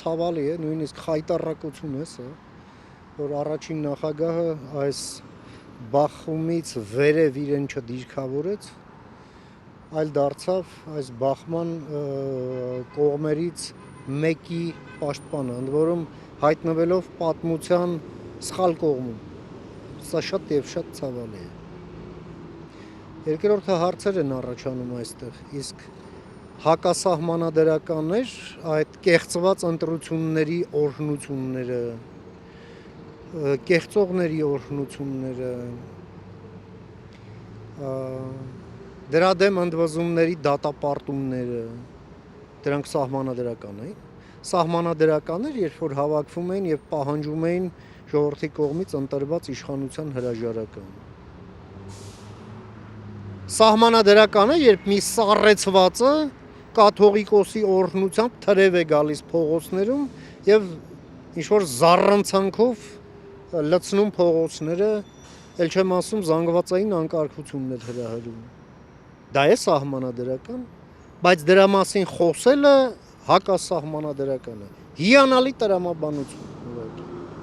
ցավալի է, նույնիսկ խայտառակություն է սա, որ առաջին նախագահը այս բախումից վերև իրեն չդիրքավորեց, այլ դարձավ այս բախման կողմերից մեկի պաշտպանը, ընդ որում հայտնվելով պատմության սխալ կողմում։ Սա շատ եւ շատ ցավալի է։ Երկրորդը հարցեր են առաջանում այստեղ, իսկ հակասահմանադրականներ այդ կեղծված ընտրությունների օրհնությունները, կեղծողների օրհնությունները, դրա դեմ ընդվզումների դատապարտումները, դրանք սահմանադրական էին։ Սահմանադրական էր, երբ որ հավաքվում էին եւ պահանջում էին ժողովրդի կողմից ընտրված իշխանության հրաժարական։ Սահմանադրական է, երբ մի սառեցվածը կաթողիկոսի օրհնությամբ թրև է գալիս փողոցներում եւ ինչ որ զառանցանքով լցնում փողոցները, ել չեմ ասում զանգվածային անկարգություններ հրահրում։ Դա է սահմանադրական, բայց դրա մասին խոսելը հակասահմանադրական է։ Հիանալի տրամաբանություն։